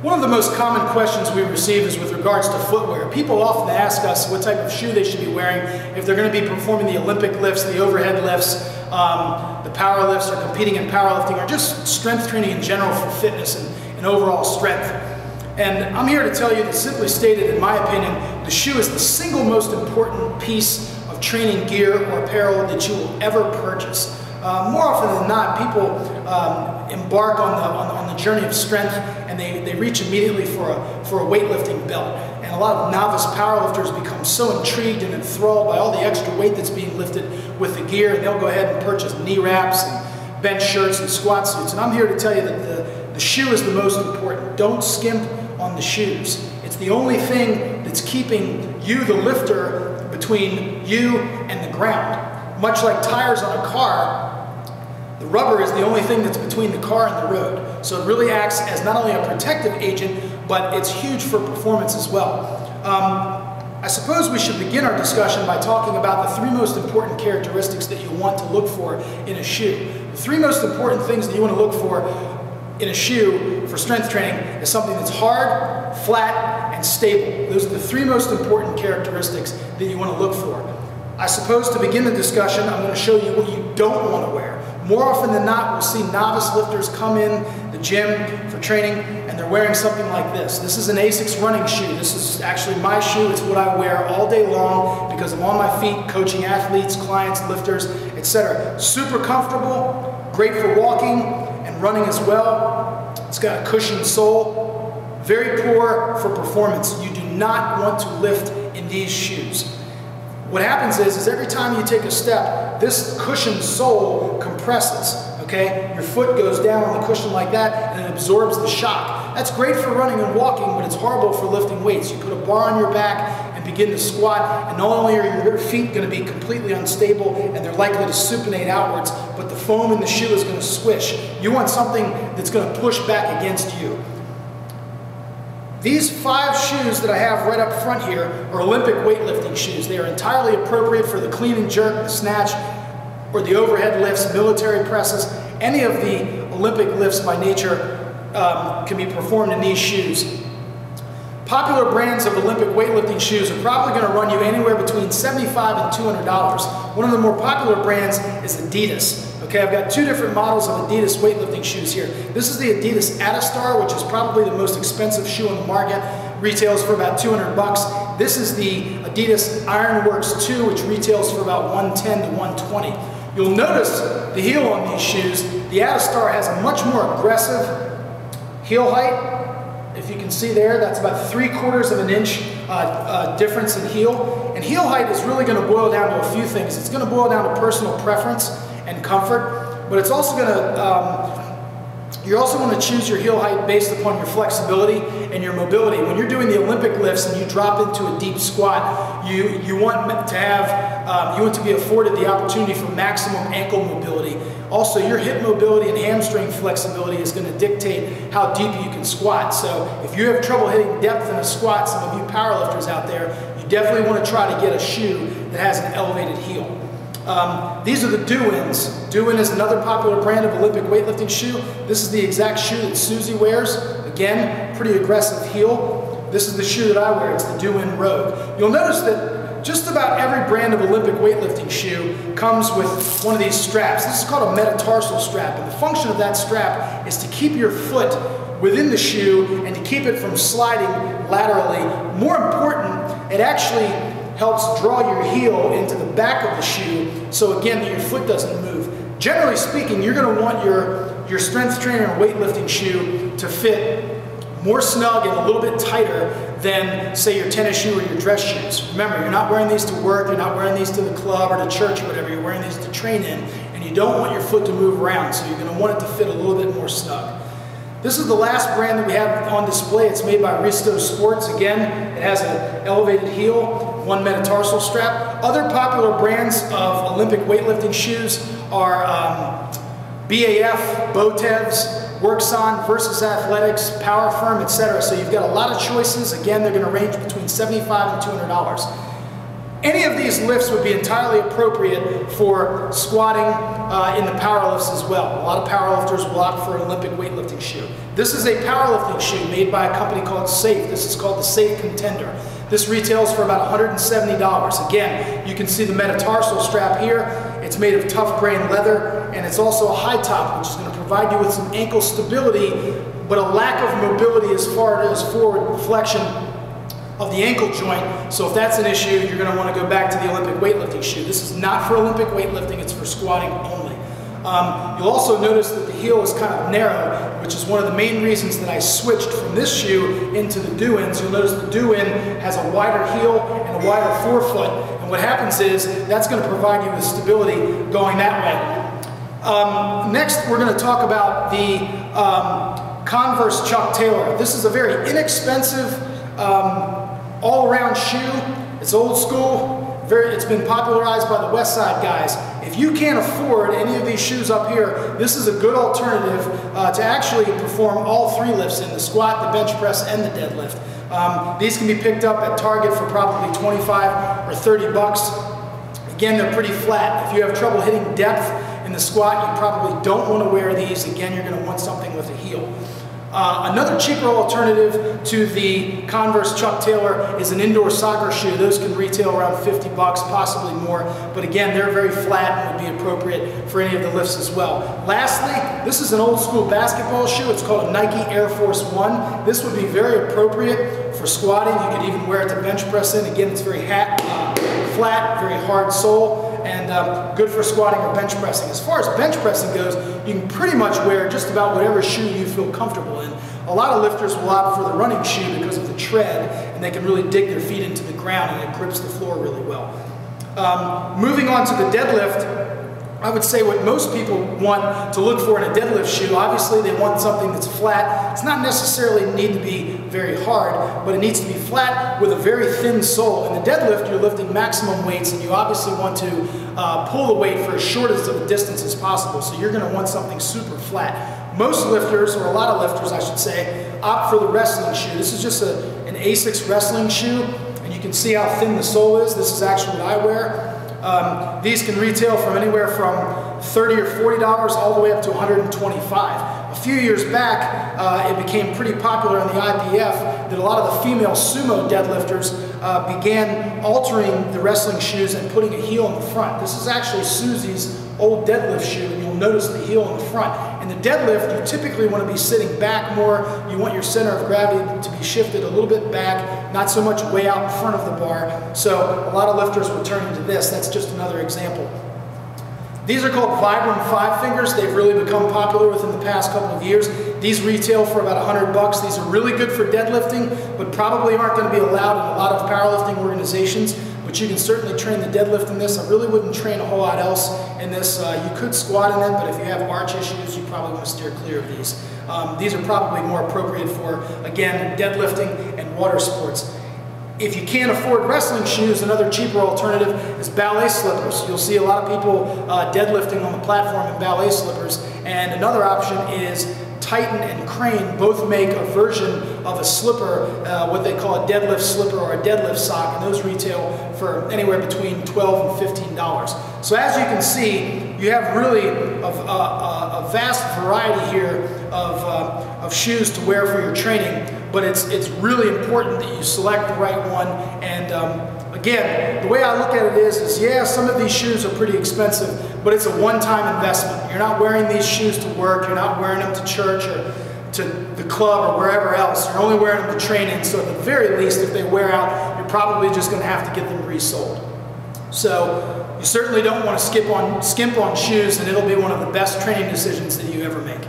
One of the most common questions we receive is with regards to footwear. People often ask us what type of shoe they should be wearing if they're going to be performing the Olympic lifts, the overhead lifts, the power lifts, or competing in powerlifting, or just strength training in general for fitness and overall strength. And I'm here to tell you that, simply stated, in my opinion, the shoe is the single most important piece of training gear or apparel that you will ever purchase. More often than not, people embark on the journey of strength, and they reach immediately for a weightlifting belt. And a lot of novice powerlifters become so intrigued and enthralled by all the extra weight that's being lifted with the gear, and they'll go ahead and purchase knee wraps and bench shirts and squat suits. And I'm here to tell you that the shoe is the most important. Don't skimp on the shoes. It's the only thing that's keeping you, the lifter, between you and the ground. Much like tires on a car, the rubber is the only thing that's between the car and the road. So it really acts as not only a protective agent, but it's huge for performance as well. I suppose we should begin our discussion by talking about the three most important characteristics that you want to look for in a shoe. The three most important things that you want to look for in a shoe for strength training is something that's hard, flat, and stable. Those are the three most important characteristics that you want to look for. I suppose to begin the discussion, I'm going to show you what you don't want to wear. More often than not, we'll see novice lifters come in the gym for training and they're wearing something like this. This is an ASICS running shoe. This is actually my shoe. It's what I wear all day long because I'm on my feet coaching athletes, clients, lifters, etc. Super comfortable, great for walking and running as well. It's got a cushioned sole, very poor for performance. You do not want to lift in these shoes. What happens is every time you take a step, this cushioned sole compresses, okay? Your foot goes down on the cushion like that and it absorbs the shock. That's great for running and walking, but it's horrible for lifting weights. You put a bar on your back and begin to squat, and not only are your feet going to be completely unstable and they're likely to supinate outwards, but the foam in the shoe is going to squish. You want something that's going to push back against you. These 5 shoes that I have right up front here are Olympic weightlifting shoes. They are entirely appropriate for the clean and jerk, the snatch, or the overhead lifts, military presses. Any of the Olympic lifts by nature can be performed in these shoes. Popular brands of Olympic weightlifting shoes are probably going to run you anywhere between $75 and $200. One of the more popular brands is Adidas. Okay, I've got 2 different models of Adidas weightlifting shoes here. This is the Adidas Attastar, which is probably the most expensive shoe on the market. Retails for about 200 bucks. This is the Adidas Ironworks 2, which retails for about 110 to 120. You'll notice the heel on these shoes. The Attastar has a much more aggressive heel height. If you can see there, that's about 3/4 of an inch difference in heel. And heel height is really going to boil down to a few things. It's going to boil down to personal preference and comfort, but it's also going to, you also want to choose your heel height based upon your flexibility and your mobility. When you're doing the Olympic lifts and you drop into a deep squat, you want to have, you want to be afforded the opportunity for maximum ankle mobility. Also, your hip mobility and hamstring flexibility is going to dictate how deep you can squat. So if you have trouble hitting depth in a squat, some of you powerlifters out there, you definitely want to try to get a shoe that has an elevated heel. These are the Do-Ins. Do-In is another popular brand of Olympic weightlifting shoe. This is the exact shoe that Susie wears. Again, pretty aggressive heel. This is the shoe that I wear. It's the Do-In Rogue. You'll notice that just about every brand of Olympic weightlifting shoe comes with one of these straps. This is called a metatarsal strap, and the function of that strap is to keep your foot within the shoe and to keep it from sliding laterally. More important, it actually helps draw your heel into the back of the shoe, so again that your foot doesn't move. Generally speaking, you're going to want your strength trainer and weightlifting shoe to fit more snug and a little bit tighter than, say, your tennis shoe or your dress shoes. Remember, you're not wearing these to work, you're not wearing these to the club or to church or whatever, you're wearing these to train in, and you don't want your foot to move around, so you're going to want it to fit a little bit more snug. This is the last brand that we have on display. It's made by Risto Sports. Again, it has an elevated heel, one metatarsal strap. Other popular brands of Olympic weightlifting shoes are BAF, Botevs, Workson, Versus Athletics, Power Firm, etc. So you've got a lot of choices. Again, they're going to range between $75 and $200. Any of these lifts would be entirely appropriate for squatting in the power lifts as well. A lot of powerlifters will opt for an Olympic weightlifting shoe. This is a powerlifting shoe made by a company called Safe. This is called the Safe Contender. This retails for about $170. Again, you can see the metatarsal strap here. It's made of tough grain leather, and it's also a high top, which is going to provide you with some ankle stability, but a lack of mobility as far as forward flexion of the ankle joint. So if that's an issue, you're going to want to go back to the Olympic weightlifting shoe. This is not for Olympic weightlifting, it's for squatting only. You'll also notice that the heel is kind of narrow, which is one of the main reasons that I switched from this shoe into the Do-Ins. You'll notice the Do-In has a wider heel and a wider forefoot, and what happens is that's going to provide you with stability going that way. Next, we're going to talk about the Converse Chuck Taylor. This is a very inexpensive all-around shoe. It's old school. It's been popularized by the West Side guys. If you can't afford any of these shoes up here, this is a good alternative to actually perform all three lifts in: the squat, the bench press, and the deadlift. These can be picked up at Target for probably 25 or 30 bucks. Again, they're pretty flat. If you have trouble hitting depth in the squat, you probably don't want to wear these. Again, you're going to want something with a heel. Another cheaper alternative to the Converse Chuck Taylor is an indoor soccer shoe. Those can retail around 50 bucks, possibly more, but again, they're very flat and would be appropriate for any of the lifts as well. Lastly, this is an old school basketball shoe. It's called a Nike Air Force One. This would be very appropriate for squatting. You could even wear it to bench press in. Again, it's very flat, very hard sole, and good for squatting or bench pressing. As far as bench pressing goes, you can pretty much wear just about whatever shoe you feel comfortable in. A lot of lifters will opt for the running shoe because of the tread, and they can really dig their feet into the ground and it grips the floor really well. Moving on to the deadlift, I would say what most people want to look for in a deadlift shoe, obviously they want something that's flat. It's not necessarily need to be very hard, but it needs to be flat with a very thin sole. In the deadlift, you're lifting maximum weights, and you obviously want to pull the weight for as short of a distance as possible, so you're going to want something super flat. Most lifters, or a lot of lifters I should say, opt for the wrestling shoe. This is just an Asics wrestling shoe, and you can see how thin the sole is. This is actually what I wear. These can retail from anywhere from $30 or $40 all the way up to $125. A few years back, it became pretty popular in the IPF that a lot of the female sumo deadlifters began altering the wrestling shoes and putting a heel in the front. This is actually Susie's old deadlift shoe, and you'll notice the heel in the front. In the deadlift, you typically want to be sitting back more. You want your center of gravity to be shifted a little bit back, not so much way out in front of the bar. So a lot of lifters will turn to this. That's just another example. These are called Vibram 5 Fingers. They've really become popular within the past couple of years. These retail for about 100 bucks. These are really good for deadlifting, but probably aren't going to be allowed in a lot of powerlifting organizations. But you can certainly train the deadlift in this. I really wouldn't train a whole lot else in this. You could squat in it, but if you have arch issues, you probably want to steer clear of these. These are probably more appropriate for, again, deadlifting and water sports. If you can't afford wrestling shoes, another cheaper alternative is ballet slippers. You'll see a lot of people deadlifting on the platform in ballet slippers. And another option is Titan and Crane both make a version of a slipper, what they call a deadlift slipper or a deadlift sock, and those retail for anywhere between $12 and $15. So as you can see, you have really a vast variety here of shoes to wear for your training, but it's really important that you select the right one. And again, the way I look at it is yeah, some of these shoes are pretty expensive, but it's a one-time investment. You're not wearing these shoes to work, you're not wearing them to church or to the club or wherever else. You're only wearing them to training, so at the very least, if they wear out, you're probably just going to have to get them resold. So you certainly don't want to skimp on shoes, and it'll be one of the best training decisions that you ever make.